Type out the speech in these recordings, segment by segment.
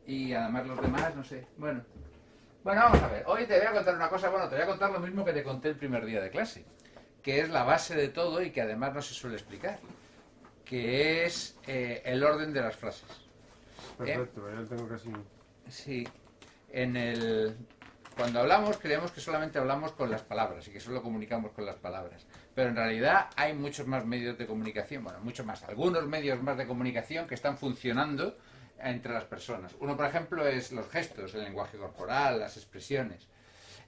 Y además los demás, no sé. Bueno, vamos a ver. Hoy te voy a contar una cosa. Bueno, te voy a contar lo mismo que te conté el primer día de clase, que es la base de todo y que además no se suele explicar, que es el orden de las frases. Perfecto, ya lo tengo casi. Sí, en el... Cuando hablamos creemos que solamente hablamos con las palabras y que solo comunicamos con las palabras. Pero en realidad hay muchos más medios de comunicación, bueno, muchos más, algunos medios más de comunicación que están funcionando entre las personas. Uno, por ejemplo, es los gestos, el lenguaje corporal, las expresiones.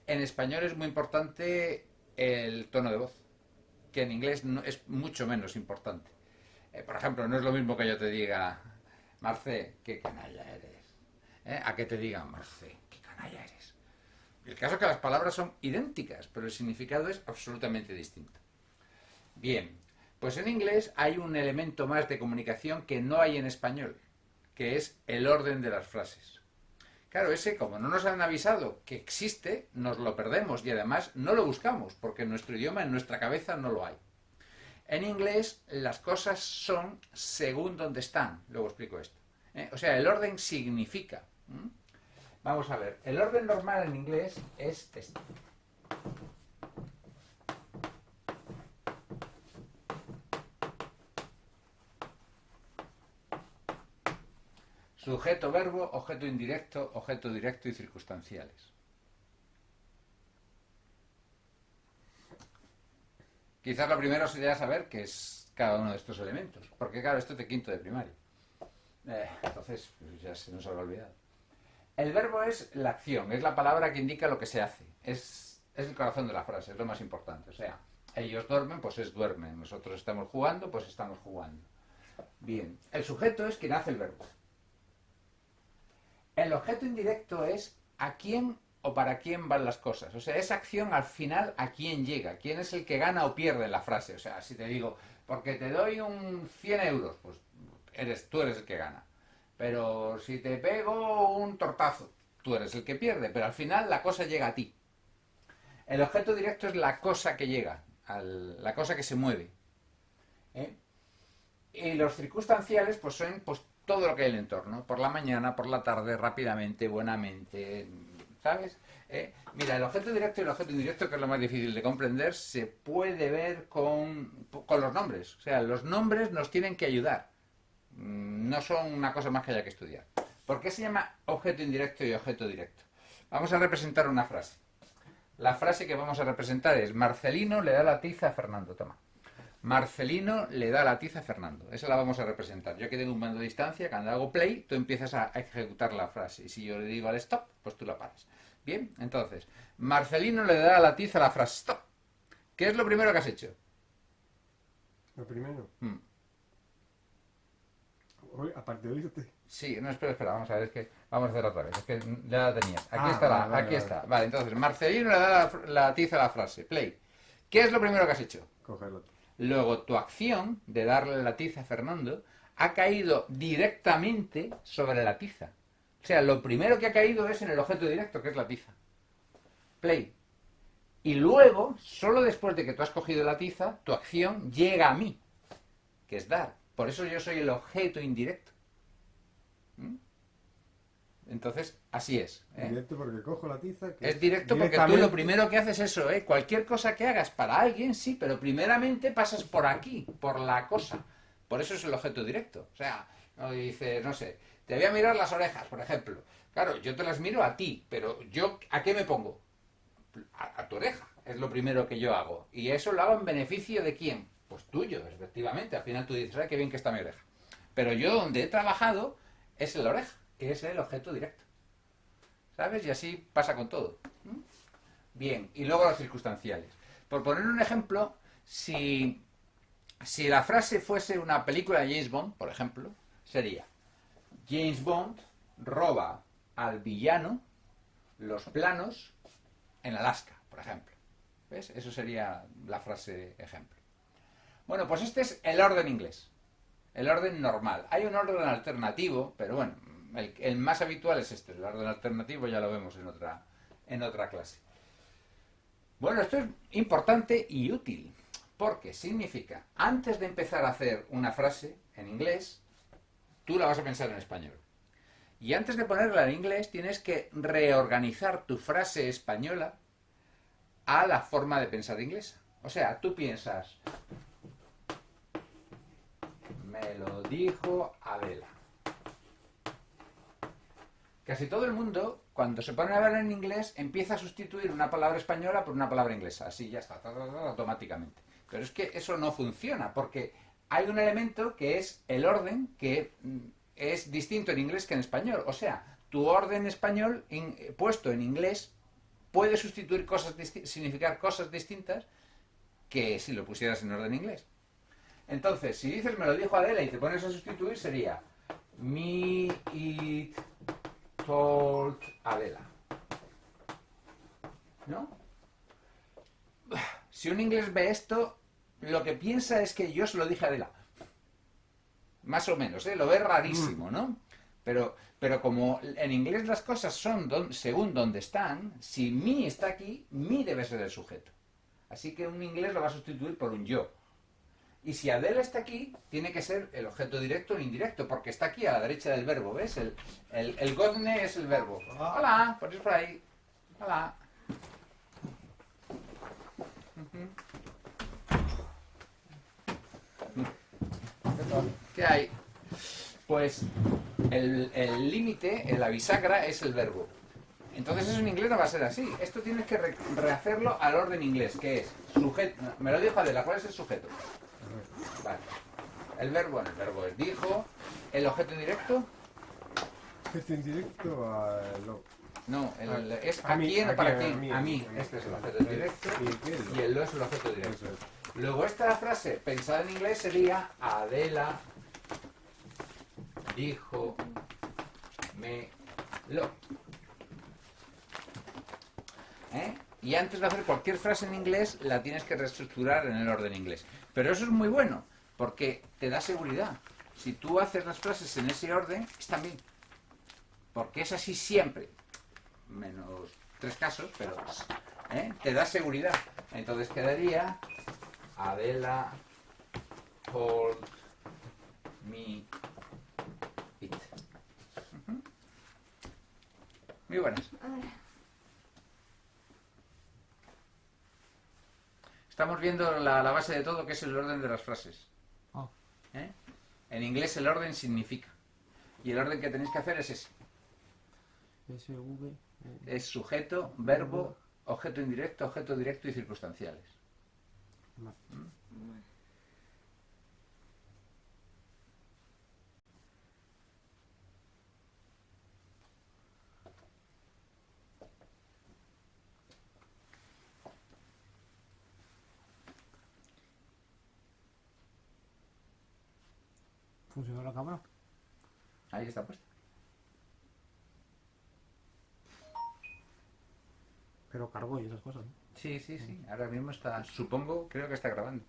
En español es muy importante el tono de voz, que en inglés es mucho menos importante. Por ejemplo, no es lo mismo que yo te diga, Marce, qué canalla eres. A que te digan, Marce, qué canalla eres. El caso es que las palabras son idénticas, pero el significado es absolutamente distinto. Bien, pues en inglés hay un elemento más de comunicación que no hay en español, que es el orden de las frases. Claro, ese, como no nos han avisado que existe, nos lo perdemos y además no lo buscamos, porque en nuestro idioma, en nuestra cabeza, no lo hay. En inglés las cosas son según donde están. Luego explico esto. O sea, el orden significa. Vamos a ver. El orden normal en inglés es este. Sujeto, verbo, objeto indirecto, objeto directo y circunstanciales. Quizás lo primero sería saber qué es cada uno de estos elementos, porque claro, esto es de quinto de primaria. Entonces, pues ya se nos habrá olvidado. El verbo es la acción, es la palabra que indica lo que se hace. Es el corazón de la frase, es lo más importante. O sea, ellos duermen, pues es duermen. Nosotros estamos jugando, pues estamos jugando. Bien, el sujeto es quien hace el verbo. El objeto indirecto es a quién o para quién van las cosas. O sea, esa acción al final a quién llega, quién es el que gana o pierde en la frase. O sea, si te digo, porque te doy un 100 euros, pues tú eres el que gana. Pero si te pego un tortazo, tú eres el que pierde, pero al final la cosa llega a ti. El objeto directo es la cosa que llega, la cosa que se mueve. Y los circunstanciales pues son pues todo lo que hay en el entorno, por la mañana, por la tarde, rápidamente, buenamente, ¿sabes? Mira, el objeto directo y el objeto indirecto, que es lo más difícil de comprender, se puede ver con los nombres. O sea, los nombres nos tienen que ayudar. No son una cosa más que haya que estudiar. ¿Por qué se llama objeto indirecto y objeto directo? Vamos a representar una frase. La frase que vamos a representar es: Marcelino le da la tiza a Fernando. Toma. Marcelino le da la tiza a Fernando. Esa la vamos a representar. Yo que tengo un mando de distancia, cuando hago play, tú empiezas a ejecutar la frase. Y si yo le digo al stop, pues tú la paras. Bien, entonces, Marcelino le da la tiza a la frase stop. ¿Qué es lo primero que has hecho? Lo primero. Hoy, aparte de oírte. Sí, no, espera, vamos a ver, es que vamos a hacer otra vez, es que ya la tenías. Aquí Vale, está. Vale, entonces, Marcelino le da la tiza a la frase, play. ¿Qué es lo primero que has hecho? Cogerlo. Luego, tu acción de darle la tiza a Fernando ha caído directamente sobre la tiza. O sea, lo primero que ha caído es en el objeto directo, que es la tiza. Play. Y luego, solo después de que tú has cogido la tiza, tu acción llega a mí, que es dar. Por eso yo soy el objeto indirecto. Entonces, así es. Directo porque cojo la tiza. Es directo porque tú lo primero que haces es eso, cualquier cosa que hagas para alguien, sí, pero primeramente pasas por aquí, por la cosa. Por eso es el objeto directo. O sea, no dices, no sé, te voy a mirar las orejas, por ejemplo. Claro, yo te las miro a ti, pero yo, ¿a qué me pongo? A tu oreja. Es lo primero que yo hago. Y eso lo hago en beneficio de quién? Pues tuyo, efectivamente. Al final tú dices, qué bien que está mi oreja. Pero yo donde he trabajado es en la oreja, que es el objeto directo. ¿Sabes? Y así pasa con todo. Bien, y luego los circunstanciales. Por poner un ejemplo, si la frase fuese una película de James Bond, por ejemplo, sería: James Bond roba al villano los planos en Alaska, por ejemplo. ¿Ves? Eso sería la frase ejemplo. Bueno, pues este es el orden inglés. El orden normal. Hay un orden alternativo, pero bueno, el más habitual es este. El orden alternativo ya lo vemos en otra clase. Bueno, esto es importante y útil, porque significa, antes de empezar a hacer una frase en inglés, tú la vas a pensar en español. Y antes de ponerla en inglés tienes que reorganizar tu frase española a la forma de pensar inglesa. O sea, tú piensas, me lo dijo Adela. Casi todo el mundo, cuando se pone a hablar en inglés, empieza a sustituir una palabra española por una palabra inglesa. Así ya está, automáticamente. Pero es que eso no funciona, porque hay un elemento que es el orden, que es distinto en inglés que en español. O sea, tu orden español puesto en inglés puede sustituir significar cosas distintas que si lo pusieras en orden inglés. Entonces, si dices me lo dijo Adela y te pones a sustituir, sería me it told Adela. ¿No? Si un inglés ve esto, lo que piensa es que yo se lo dije a Adela. Más o menos, ¿eh? Lo ve rarísimo, ¿no? Pero como en inglés las cosas son según donde están, si me está aquí, me debe ser el sujeto. Así que un inglés lo va a sustituir por un yo. Y si Adela está aquí, tiene que ser el objeto directo o indirecto, porque está aquí a la derecha del verbo, ¿ves? El godne es el verbo. Hola, por eso por ahí. Hola. ¿Qué hay? Pues el límite, la bisagra, es el verbo. Entonces eso en inglés no va a ser así. Esto tienes que rehacerlo al orden inglés, que es sujeto. Me lo dijo Adela, ¿cuál es el sujeto? Vale. El verbo es dijo. El objeto indirecto. Este indirecto a lo. No, es a a mí, quién o para quién. mí, A mí. Este es el objeto indirecto. Y el lo es el objeto directo. Eso es. Luego esta frase pensada en inglés sería Adela dijo me lo. ¿Eh? Y antes de hacer cualquier frase en inglés la tienes que reestructurar en el orden inglés. Pero eso es muy bueno porque te da seguridad. Si tú haces las frases en ese orden, están bien. Porque es así siempre. Menos 3 casos, pero te da seguridad. Entonces quedaría Adela told me it. Muy buenas. Estamos viendo la base de todo, que es el orden de las frases. ¿Eh? En inglés el orden significa. Y el orden que tenéis que hacer es ese. Es sujeto, verbo, objeto indirecto, objeto directo y circunstanciales. ¿Funcionó la cámara? Ahí está puesta. Pero cargó y esas cosas, ¿no? Sí, sí, sí. Ahora mismo está, supongo, creo que está grabando.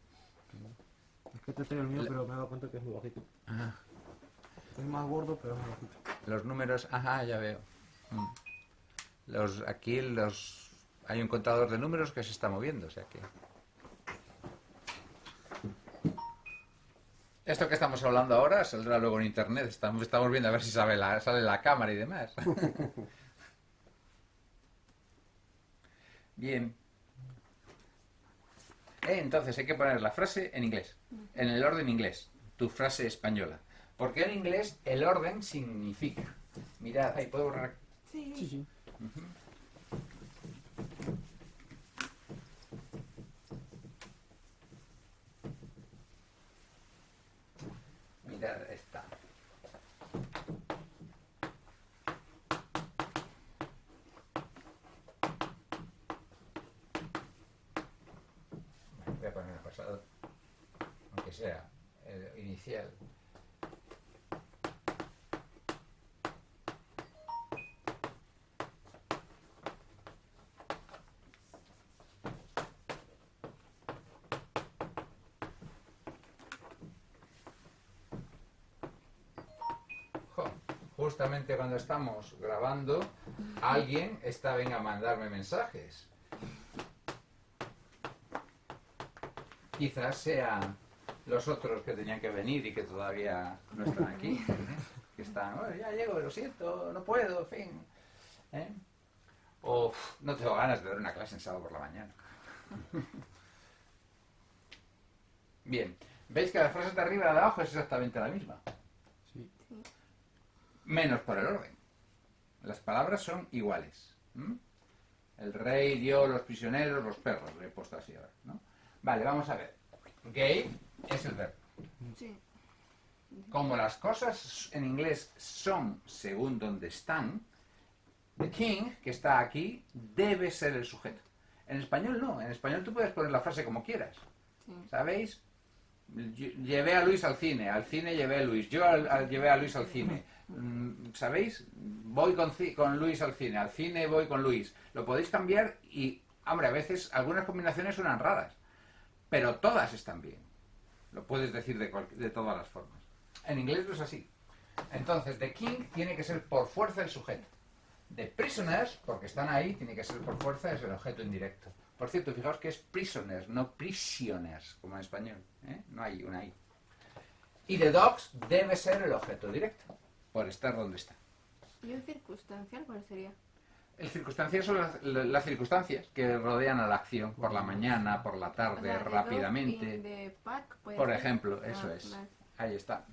Es que te tengo el mío, pero me he dado cuenta que es muy bajito. Ajá. Es más gordo, pero es muy bajito. Los números, ajá, ya veo. Aquí hay un contador de números que se está moviendo, o sea que... Esto que estamos hablando ahora saldrá luego en internet. Estamos viendo a ver si sale la cámara y demás. Bien. Entonces hay que poner la frase en inglés, en el orden inglés, tu frase española. Porque en inglés el orden significa. Mirad, ahí puedo borrar. Sí, sí. Mirad esta. Voy a poner el pasado, aunque sea el inicial. Justamente cuando estamos grabando, alguien venga a mandarme mensajes. Quizás sean los otros que tenían que venir y que todavía no están aquí. que están, "Oh, ya llego, lo siento, no puedo, en fin. ¿Eh? O no tengo ganas de dar una clase en sábado por la mañana. Bien, veis que las frases de arriba y la de abajo es exactamente la misma. Sí. Menos por el orden. Las palabras son iguales. ¿Mm? El rey dio los prisioneros, los perros, lo he puesto así ahora, ¿no? Vale, vamos a ver. Gave es el verbo. Sí. Como las cosas en inglés son según donde están, the king, que está aquí, debe ser el sujeto. En español no, en español tú puedes poner la frase como quieras. Sí. ¿Sabéis? Llevé a Luis al cine llevé a Luis, yo llevé a Luis al cine. ¿Sabéis? Voy con Luis al cine voy con Luis. Lo podéis cambiar y, hombre, a veces algunas combinaciones suenan raras, pero todas están bien. Lo puedes decir de todas las formas. En inglés no es así. Entonces, the king tiene que ser por fuerza el sujeto. The prisoners, porque están ahí, tiene que ser por fuerza, es el objeto indirecto. Por cierto, fijaos que es prisoners, no prisioners, como en español. ¿Eh? No hay una I. Y the dogs debe ser el objeto directo, por estar donde está. ¿Y un circunstancial cuál sería? El circunstancial son las circunstancias que rodean a la acción, por la mañana, por la tarde, O sea, the dog rápidamente. in the park puede Por ser. ejemplo, eso es. Vale. Ahí está.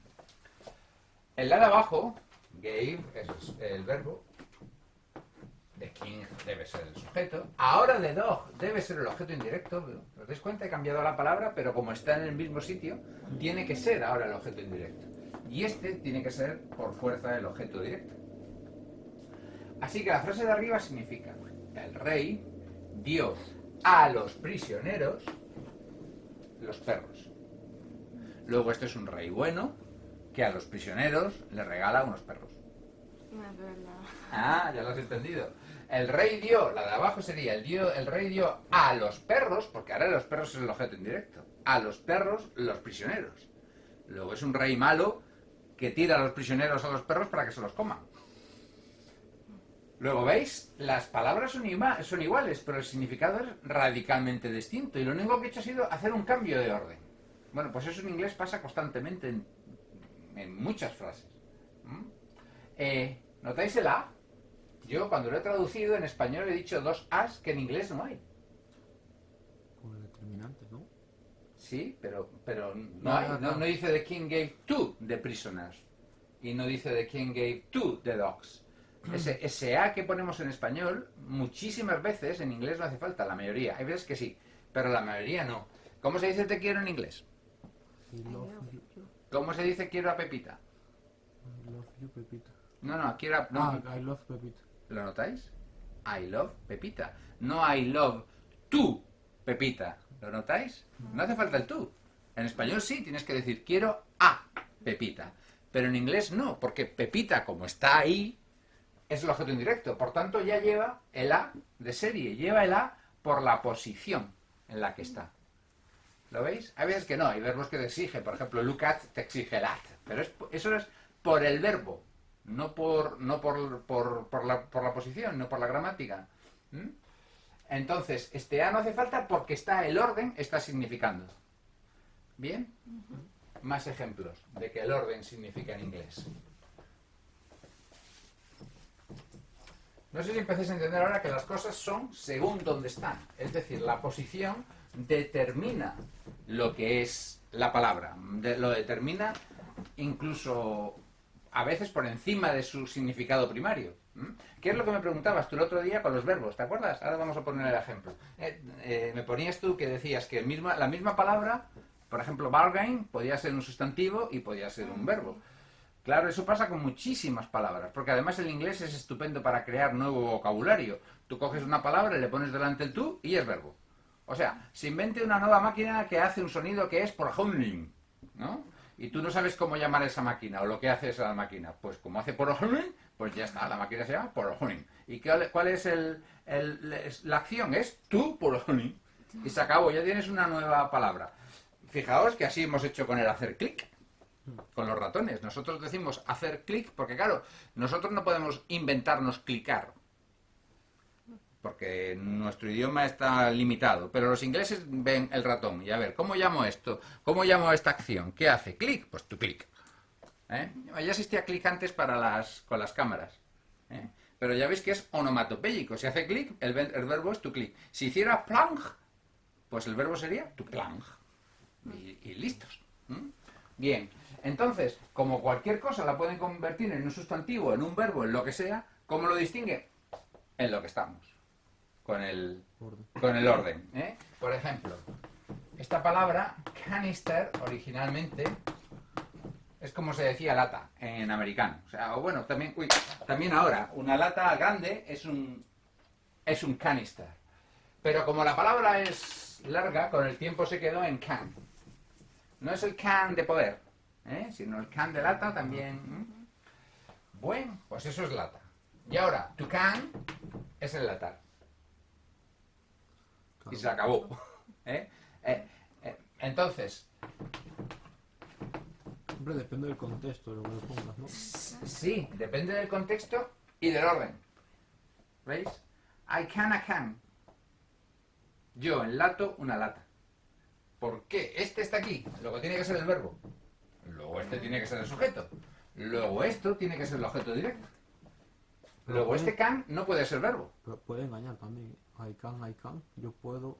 El la de abajo, gave, eso es el verbo. The king debe ser el sujeto. Ahora the dog debe ser el objeto indirecto. ¿Os dais cuenta? He cambiado la palabra, pero como está en el mismo sitio, tiene que ser ahora el objeto indirecto. Y este tiene que ser por fuerza el objeto directo. Así que la frase de arriba significa: el rey dio a los prisioneros los perros. Luego este es un rey bueno que a los prisioneros le regala unos perros. No es verdad. Ah, ya lo has entendido. El rey dio, la de abajo sería el rey dio a los perros, porque ahora los perros es el objeto indirecto, a los perros los prisioneros. Luego es un rey malo que tira a los prisioneros a los perros para que se los coman. Luego, ¿veis? Las palabras son iguales, pero el significado es radicalmente distinto. Y lo único que he hecho ha sido hacer un cambio de orden. Bueno, pues eso en inglés pasa constantemente en muchas frases. ¿Notáis el A? Yo cuando lo he traducido en español he dicho dos As que en inglés no hay. Como determinantes, ¿no? Sí, pero no hay. No dice the king gave to the prisoners. Y no dice the king gave to the dogs. Ese A que ponemos en español, muchísimas veces en inglés no hace falta, la mayoría. Hay veces que sí, pero la mayoría no. ¿Cómo se dice te quiero en inglés? I love you. ¿Cómo se dice quiero a Pepita? I love you, Pepita. No, quiero a... No, I love Pepita. ¿lo notáis? I love Pepita. No I love to Pepita. ¿Lo notáis? No hace falta el tú. En español sí, tienes que decir quiero a Pepita. Pero en inglés no, porque Pepita, como está ahí, es el objeto indirecto. Por tanto, ya lleva el a de serie. Lleva el a por la posición en la que está. ¿Lo veis? Hay veces que no, hay verbos que te exigen. Por ejemplo, look at te exige el at. Pero eso es por el verbo. No por la posición, no por la gramática. ¿Mm? Entonces, este A no hace falta porque el orden está significando. ¿Bien? Más ejemplos de que el orden significa en inglés. No sé si empecéis a entender ahora que las cosas son según donde están. Es decir, la posición determina lo que es la palabra. Lo determina incluso a veces por encima de su significado primario. ¿Qué es lo que me preguntabas tú el otro día con los verbos? ¿Te acuerdas? Ahora vamos a poner el ejemplo. Me ponías tú que decías que la misma palabra, por ejemplo, bargain, podía ser un sustantivo y podía ser un verbo. Claro, eso pasa con muchísimas palabras, porque además el inglés es estupendo para crear nuevo vocabulario. Tú coges una palabra, le pones delante el tú y es verbo. O sea, se invente una nueva máquina que hace un sonido que es por honing, ¿no? Y tú no sabes cómo llamar a esa máquina o lo que hace esa máquina. Pues como hace por honing, pues ya está, la máquina se llama por honing. ¿Y cuál es la acción? Es tú por honing. Y se acabó, ya tienes una nueva palabra. Fijaos que así hemos hecho con el hacer clic. Con los ratones. Nosotros decimos hacer clic porque, claro, nosotros no podemos inventarnos clicar. Porque nuestro idioma está limitado. Pero los ingleses ven el ratón y a ver, ¿cómo llamo esto? ¿Cómo llamo esta acción? ¿Qué hace? ¿Clic? Pues tu clic. ¿eh? Ya existía clic antes con las cámaras, ¿eh? Pero ya veis que es onomatopéyico. Si hace clic, el verbo es tu clic. Si hiciera plang, pues el verbo sería tu plang. Y listos. Bien, entonces, como cualquier cosa la pueden convertir en un sustantivo, en un verbo, en lo que sea, ¿cómo lo distingue? En lo que estamos. Con el orden, ¿eh? Por ejemplo, esta palabra canister originalmente es como se decía lata en americano. O sea, bueno, también ahora, una lata grande es un canister. Pero como la palabra es larga, con el tiempo se quedó en can. No es el can de poder, ¿eh? Sino el can de lata también. Bueno, pues eso es lata. Y ahora, to can es enlatar. Y se acabó. ¿Eh? Entonces, Siempre depende del contexto de lo que le pongas, ¿no? sí, depende del contexto y del orden. ¿Veis? I can a can. Yo enlato una lata. ¿Por qué? Este está aquí. Luego tiene que ser el verbo. Luego este tiene que ser el sujeto. Luego esto tiene que ser el objeto directo. Luego este can no puede ser verbo. Pero puede engañar también. I can, yo puedo.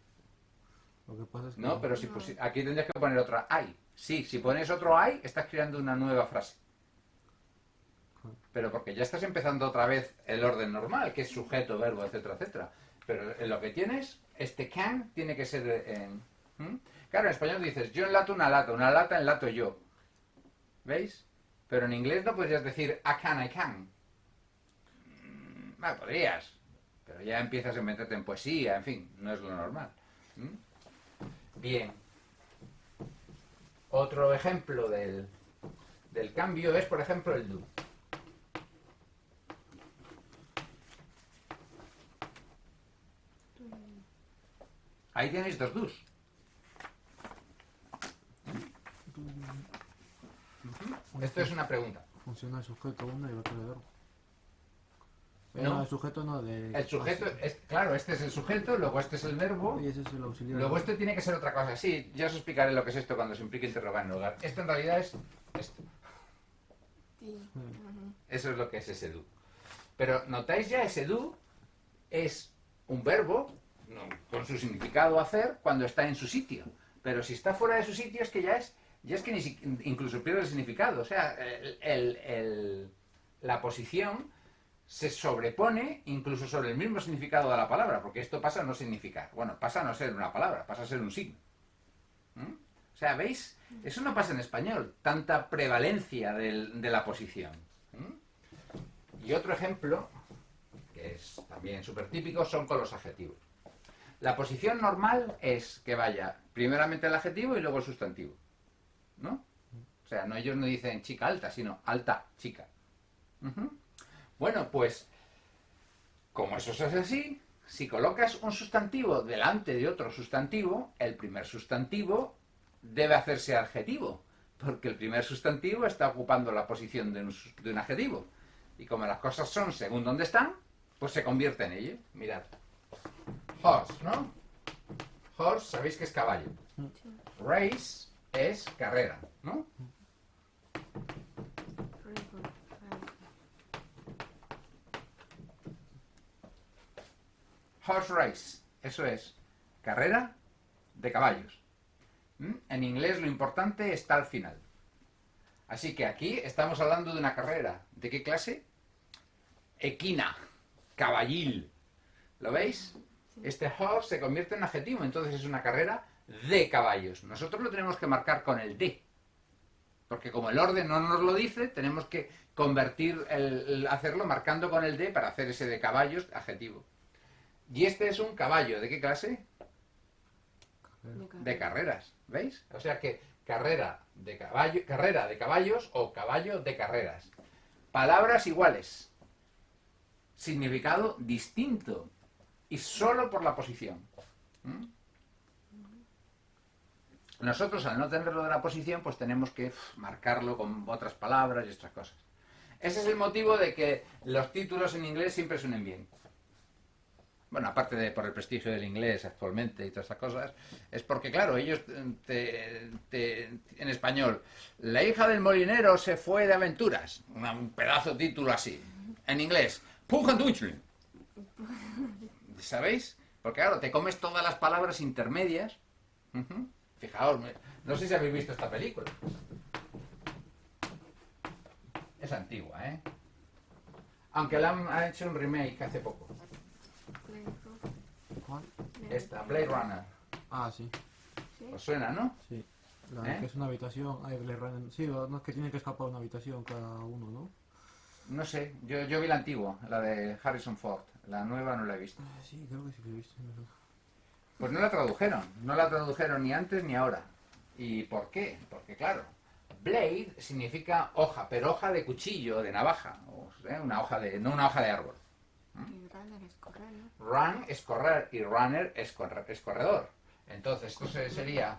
Lo que pasa es que... No, pero si aquí tendrías que poner otra I. Sí, si pones otro I, estás creando una nueva frase. Pero porque ya estás empezando otra vez el orden normal, que es sujeto, verbo, etcétera, etcétera. Pero en lo que tienes, este can tiene que ser en... Claro, en español dices, yo enlato una lata enlato yo. ¿Veis? Pero en inglés no podrías decir I can. Bueno, podrías. Pero ya empiezas a meterte en poesía, en fin, no es lo normal. Bien. Otro ejemplo del cambio es, por ejemplo, el do. Ahí tenéis dos do's. Esto es una pregunta. Funciona el sujeto uno y el otro el verbo. No. El sujeto no de... El sujeto, claro, este es el sujeto, luego este es el verbo, Y ese es el auxiliar. luego este tiene que ser otra cosa. Sí, ya os explicaré lo que es esto cuando se implique interrogar en lugar. Esto en realidad es esto. Sí. Ujú. Eso es lo que es ese do. Pero notáis ya, ese do es un verbo con su significado hacer cuando está en su sitio. Pero si está fuera de su sitio es que ya es que incluso pierde el significado. O sea, la posición se sobrepone incluso sobre el mismo significado de la palabra, porque esto pasa a no significar. Bueno, pasa a no ser una palabra, pasa a ser un signo. O sea, ¿veis? Eso no pasa en español, tanta prevalencia de la posición. Y otro ejemplo, que es también súper típico, son con los adjetivos. La posición normal es que vaya primeramente el adjetivo y luego el sustantivo. ¿No? O sea, no, ellos no dicen chica alta, sino alta chica. Bueno, pues, como eso es así, si colocas un sustantivo delante de otro sustantivo, el primer sustantivo debe hacerse adjetivo, porque el primer sustantivo está ocupando la posición de un adjetivo. Y como las cosas son según donde están, pues se convierte en ello. Mirad. Horse, ¿no? Horse, sabéis que es caballo. Race es carrera, ¿no? Horse race, eso es carrera de caballos. En inglés lo importante está al final. Así que aquí estamos hablando de una carrera. ¿De qué clase? Equina, caballil. ¿Lo veis? Este horse se convierte en adjetivo, entonces es una carrera de caballos. Nosotros lo tenemos que marcar con el de. Porque como el orden no nos lo dice, tenemos que hacerlo marcando con el de para hacer ese de caballos adjetivo. Y este es un caballo. ¿De qué clase? De carreras. ¿Veis? O sea que carrera de caballos o caballo de carreras. Palabras iguales. Significado distinto. Y solo por la posición. Nosotros, al no tenerlo de la posición, pues tenemos que marcarlo con otras palabras y otras cosas. Ese es el motivo de que los títulos en inglés siempre suenen bien. bueno, aparte de por el prestigio del inglés actualmente y todas esas cosas, es porque, claro, ellos en español, la hija del molinero se fue de aventuras, un pedazo de título así. En inglés, Pugendutschling. ¿Sabéis? Porque, claro, te comes todas las palabras intermedias. Ujú. Fijaos, no sé si habéis visto esta película. Es antigua, ¿eh? Aunque la han hecho un remake hace poco. ¿Cuál? Esta, Blade Runner. Ah, sí. ¿Sí? ¿Os suena, no? Sí. La ¿Eh? que es una habitación. Ay, Blade Runner. Sí, no es que tienen que escapar de una habitación cada uno, ¿no? No sé, yo vi la antigua, la de Harrison Ford. La nueva no la he visto. Sí, creo que sí que he visto. Pues no la tradujeron ni antes ni ahora. ¿Y por qué? Porque claro, blade significa hoja, pero hoja de cuchillo, de navaja, una hoja de, no una hoja de árbol. Y runner es correr, ¿no? Run es correr y runner es corredor. Entonces esto sería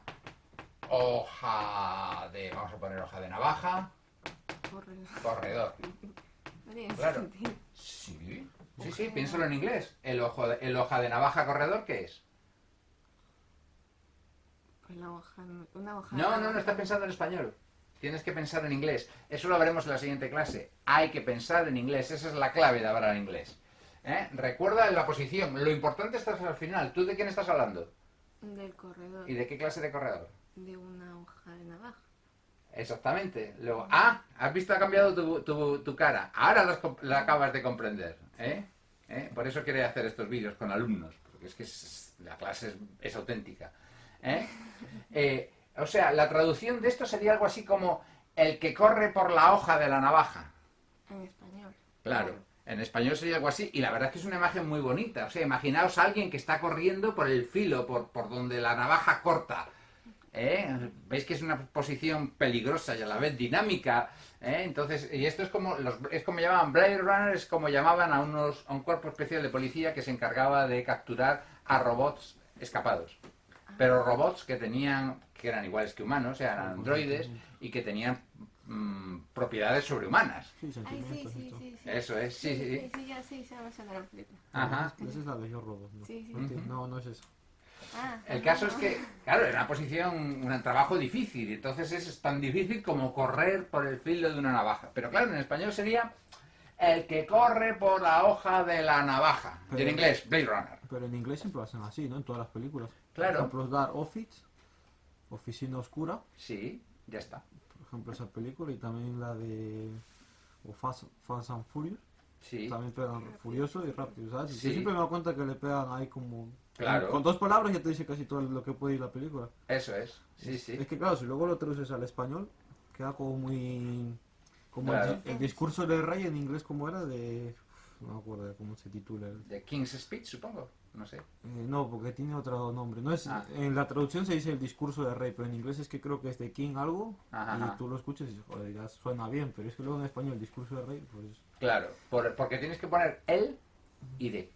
hoja de, vamos a poner hoja de navaja, Correr. corredor. No tiene Claro. sentido. Sí, piénsalo en inglés. El hoja de navaja corredor, ¿qué es? Pues la hoja, una hoja. No, estás pensando en español. Tienes que pensar en inglés. Eso lo veremos en la siguiente clase. Hay que pensar en inglés. Esa es la clave de hablar inglés. Recuerda la posición. Lo importante está al final. ¿Tú de quién estás hablando? Del corredor. ¿Y de qué clase de corredor? De una hoja de navaja. Exactamente. Luego, has visto, ha cambiado tu cara. Ahora la acabas de comprender. Por eso quería hacer estos vídeos con alumnos. Porque es que la clase es auténtica. O sea, la traducción de esto sería algo así como el que corre por la hoja de la navaja. En español. Claro, en español sería algo así. Y la verdad es que es una imagen muy bonita. O sea, imaginaos a alguien que está corriendo por el filo, por donde la navaja corta. Veis que es una posición peligrosa y a la vez dinámica. Entonces, y esto es como llamaban Blade Runner, es como llamaban a un cuerpo especial de policía que se encargaba de capturar a robots escapados. Pero robots que eran iguales que humanos, eran androides y que tenían propiedades sobrehumanas. Sí, Ay, sentimientos y todo. sí. Eso es, sí. Sí, se va a sonar la película. Ajá. Esa es la Legión Robot, ¿no? Sí. No, no es eso. El caso es que, claro, era una posición, un trabajo difícil, y entonces es tan difícil como correr por el filo de una navaja. Pero claro, en español sería el que corre por la hoja de la navaja. Y en inglés, Blade Runner. Pero en inglés siempre lo hacen así, ¿no? En todas las películas. Claro. Por ejemplo, Dark Office, Oficina Oscura, Sí, ya está. por ejemplo, esa película, y también la de Fast and Furious. Sí, También pegan furioso y rápido, ¿sabes? Sí. Yo siempre me doy cuenta que le pegan ahí como... Claro. Con 2 palabras ya te dice casi todo lo que puede ir la película. eso es. Sí. Es que claro, si luego lo traduces al español, queda como muy... Como Claro. el discurso del rey en inglés, como era de... No me acuerdo de cómo se titula. The King's Speech, supongo. No sé. No, porque tiene otro nombre. No es, Ah. En la traducción se dice el discurso del rey, pero en inglés es que creo que es de King algo, Ajá. y tú lo escuchas y dices, joder, ya suena bien, pero es que luego en español el discurso del rey, pues... Claro, porque tienes que poner el y de.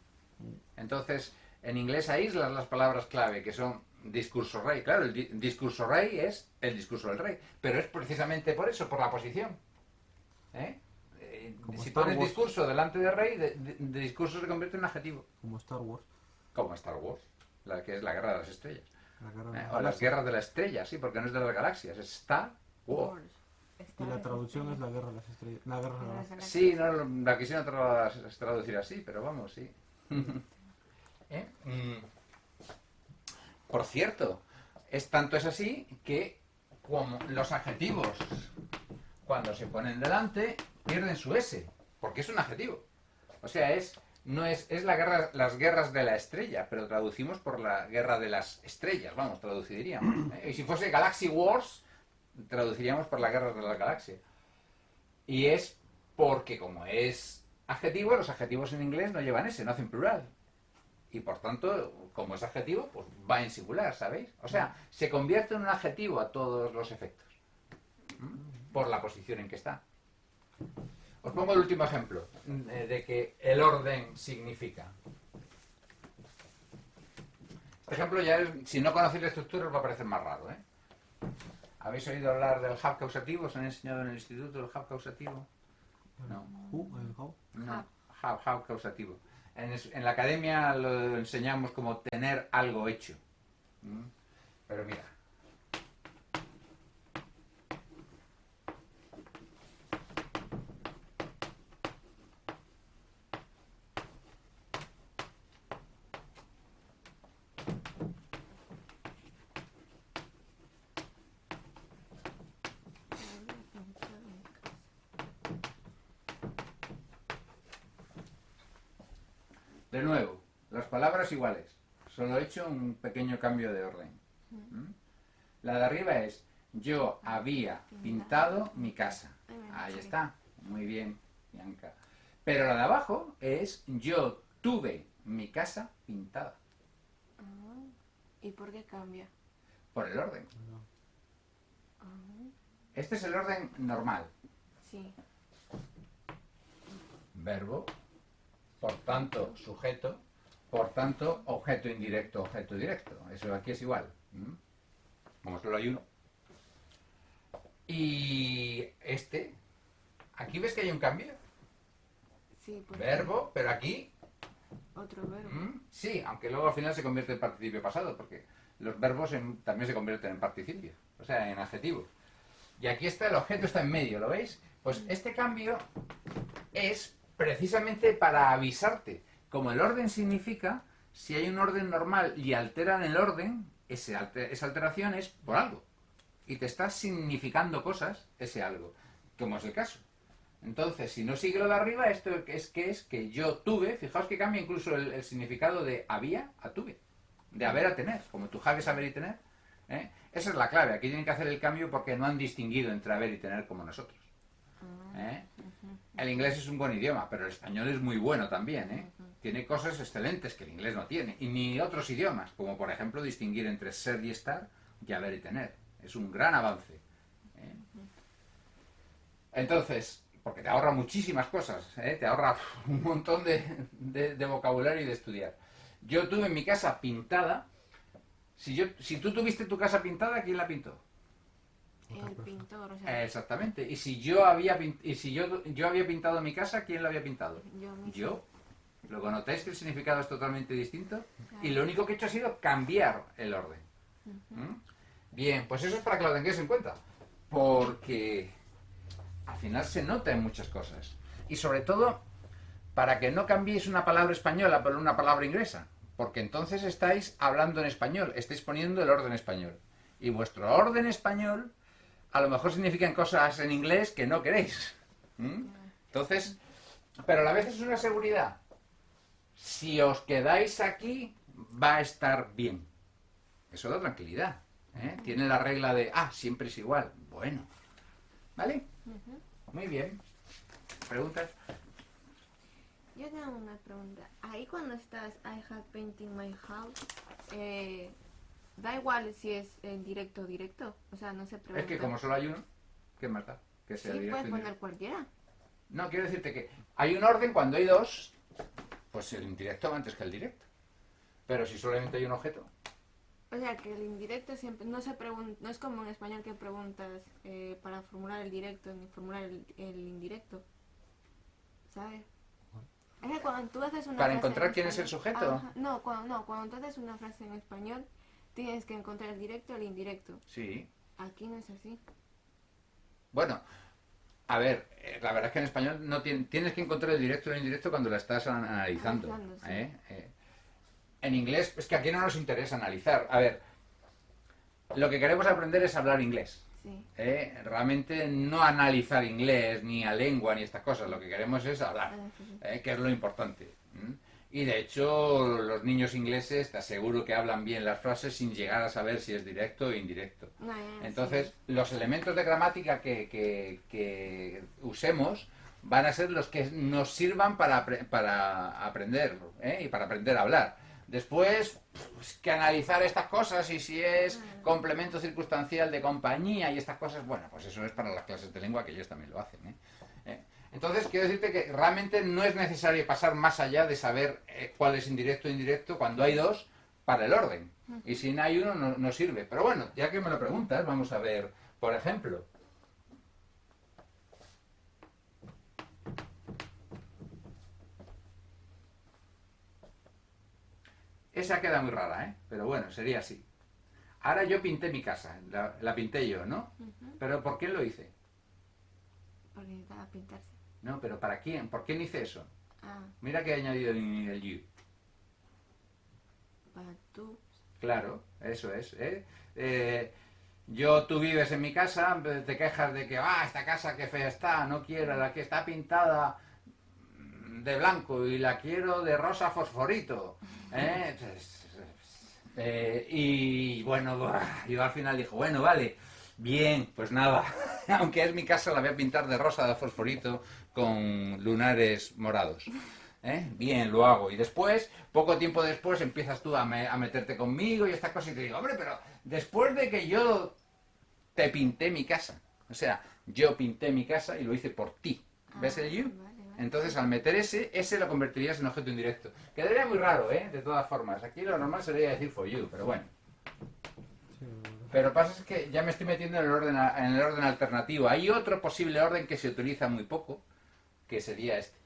Entonces, en inglés aíslas las palabras clave, que son discurso rey. Claro, el discurso rey es el discurso del rey, pero es precisamente por eso, por la posición. Como Si Star pones Wars. discurso delante de rey, de discurso se convierte en un adjetivo. Como Star Wars. Como Star Wars, la que es la guerra de las estrellas. La guerra de las O las galaxias. guerras de la estrella, sí, porque no es de las galaxias, es Star Wars. Y la traducción es la guerra de las estrellas. La guerra de las galaxias. Sí, no la quisieron traducir así, pero vamos, sí. Por cierto, tanto es así que como los adjetivos, cuando se ponen delante, pierden su S, porque es un adjetivo. O sea, es las guerras de la estrella, pero traducimos por la guerra de las estrellas, vamos, traduciríamos. Y si fuese Galaxy Wars, traduciríamos por la guerra de las galaxias. Y es porque como es adjetivo, los adjetivos en inglés no llevan S, no hacen plural. Y por tanto, como es adjetivo, pues va en singular, ¿sabéis? O sea, se convierte en un adjetivo a todos los efectos. Por la posición en que está. Os pongo el último ejemplo de que el orden significa. Este ejemplo ya si no conocéis la estructura os va a parecer más raro, ¿eh? ¿Habéis oído hablar del hub causativo? ¿Os han enseñado en el instituto el hub causativo? No. Who and how? No, hub causativo. En la academia lo enseñamos como tener algo hecho. ¿Mm? Pero mira. De nuevo, las palabras iguales. Solo he hecho un pequeño cambio de orden. ¿Mm? La de arriba es yo había pintado mi casa. Ahí está. Muy bien, Bianca. Pero la de abajo es yo tuve mi casa pintada. Ah, ¿y por qué cambia? Por el orden. Ah, Este es el orden normal. sí. Verbo, por tanto, sujeto, por tanto, objeto indirecto, objeto directo. Eso aquí es igual. ¿Mm? Como solo hay uno. Y este, aquí ves que hay un cambio. Sí, porque Verbo, pero aquí, otro verbo. sí, aunque luego al final se convierte en participio pasado, porque los verbos también se convierten en participio, o sea, en adjetivos. Y aquí está, el objeto está en medio, ¿lo veis? Pues este cambio es precisamente para avisarte. Como el orden significa, si hay un orden normal y alteran el orden, esa alteración es por algo. Y te está significando cosas, ese algo, como es el caso. Entonces, si no sigue lo de arriba, esto es que yo tuve, fijaos que cambia incluso el significado de había a tuve, de haber a tener, como tu have es haber y tener. ¿Eh? Esa es la clave, aquí tienen que hacer el cambio porque no han distinguido entre haber y tener como nosotros. ¿Eh? El inglés es un buen idioma, pero el español es muy bueno también. ¿Eh? Tiene cosas excelentes que el inglés no tiene, y ni otros idiomas, como por ejemplo distinguir entre ser y estar y haber y tener. Es un gran avance. ¿Eh? Entonces, porque te ahorra muchísimas cosas, ¿eh? Te ahorra un montón de vocabulario y de estudiar. Yo tuve mi casa pintada. Si tú tuviste tu casa pintada, ¿quién la pintó? El pintor, o sea, Exactamente. Y si yo había pintado mi casa, ¿quién la había pintado? yo mismo. Yo. Luego notáis que el significado es totalmente distinto. Claro. Y lo único que he hecho ha sido cambiar el orden. ¿Mm? Bien, pues eso es para que lo tengáis en cuenta. Porque al final se nota en muchas cosas. Y sobre todo, para que no cambiéis una palabra española por una palabra inglesa. Porque entonces estáis hablando en español, estáis poniendo el orden español. Y vuestro orden español a lo mejor significan cosas en inglés que no queréis. ¿Mm? Entonces, pero a la vez es una seguridad. Si os quedáis aquí, va a estar bien. Eso da tranquilidad. ¿Eh? Tiene la regla de, siempre es igual. Bueno. ¿Vale? Muy bien. ¿Preguntas? Yo tengo una pregunta. Ahí cuando estás I have painting my house, da igual si es en directo o directo. O sea, no se pregunta. Es que como solo hay uno, ¿qué más da? Que sea Sí, directo puedes y poner indirecto. cualquiera. No, quiero decirte que hay un orden cuando hay dos, pues el indirecto va antes que el directo. Pero si solamente hay un objeto. O sea, que el indirecto siempre no se pregunta, no es como en español que preguntas para formular el directo ni formular el indirecto. ¿Sabes? Es que cuando tú haces una Para frase encontrar en quién es el español- sujeto. Ajá, cuando tú haces una frase en español, tienes que encontrar el directo o el indirecto. Sí. Aquí no es así. Bueno, a ver, la verdad es que en español no tienes que encontrar el directo o el indirecto cuando la estás analizando. Analizando, sí. En inglés, es que aquí no nos interesa analizar. A ver, lo que queremos aprender es hablar inglés. Sí. Realmente no analizar inglés, ni a lengua, ni estas cosas. Lo que queremos es hablar, Sí. que es lo importante. Y de hecho, los niños ingleses te aseguro que hablan bien las frases sin llegar a saber si es directo o indirecto. No, ya, Entonces, sí. los elementos de gramática que usemos van a ser los que nos sirvan para aprender, y para aprender a hablar. Después, pues, que analizar estas cosas y si es complemento circunstancial de compañía y estas cosas, bueno, pues eso es para las clases de lengua, que ellos también lo hacen. Entonces, quiero decirte que realmente no es necesario pasar más allá de saber cuál es indirecto e indirecto cuando hay dos para el orden. Y si no hay uno, no sirve. Pero bueno, ya que me lo preguntas, vamos a ver, por ejemplo. Esa queda muy rara, ¿eh? Pero bueno, sería así. Ahora yo pinté mi casa, la pinté yo, ¿no? ¿Pero por qué lo hice? Porque necesitaba pintarse. No, pero ¿para quién? ¿Por quién hice eso? Ah, Mira que he añadido el you. para tú. Claro, eso es, ¿eh? Tú vives en mi casa, te quejas de que, esta casa qué fea está, no quiero, la que está pintada de blanco y la quiero de rosa fosforito, ¿eh? Y bueno, yo al final dijo, bueno, vale, bien, pues nada, aunque es mi casa la voy a pintar de rosa de fosforito con lunares morados. Bien, lo hago. Y después, poco tiempo después, empiezas tú a meterte conmigo y esta cosa y te digo, hombre, pero después de que yo te pinté mi casa, o sea, yo pinté mi casa y lo hice por ti. ¿Ves el you? Vale. Entonces, al meter ese lo convertirías en objeto indirecto. Quedaría muy raro, de todas formas. Aquí lo normal sería decir for you, pero bueno. Sí, Pero pasa es que ya me estoy metiendo en el orden alternativo. Hay otro posible orden que se utiliza muy poco, que sería este.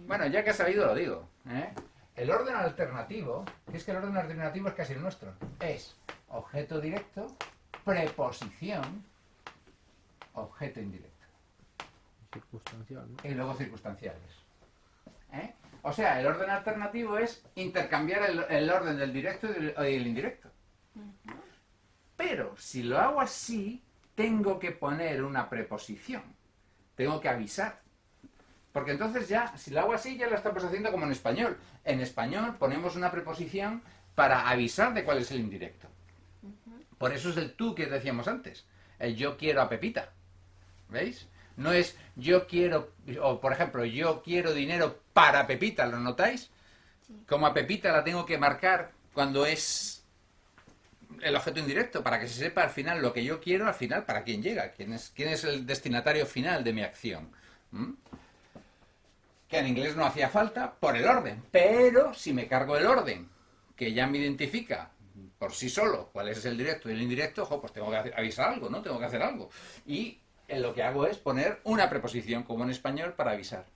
Bueno, ya que has sabido lo digo. El orden alternativo, que es que el orden alternativo es casi el nuestro, es objeto directo, preposición, objeto indirecto. circunstancial, ¿no? Y luego circunstanciales. O sea, el orden alternativo es intercambiar el orden del directo y el indirecto. Pero si lo hago así, tengo que poner una preposición. Tengo que avisar. Porque entonces ya, si lo hago así, ya lo estamos haciendo como en español. En español ponemos una preposición para avisar de cuál es el indirecto. Por eso es el tú que decíamos antes. El yo quiero a Pepita. ¿Veis? No es yo quiero, o por ejemplo, yo quiero dinero para Pepita, ¿lo notáis? Sí. Como a Pepita la tengo que marcar cuando es el objeto indirecto, para que se sepa al final lo que yo quiero, al final para quién llega, quién es el destinatario final de mi acción. Que en inglés no hacía falta por el orden, pero si me cargo el orden, que ya me identifica por sí solo cuál es el directo y el indirecto, pues tengo que avisar algo, ¿no? Tengo que hacer algo. Y lo que hago es poner una preposición, como en español, para avisar.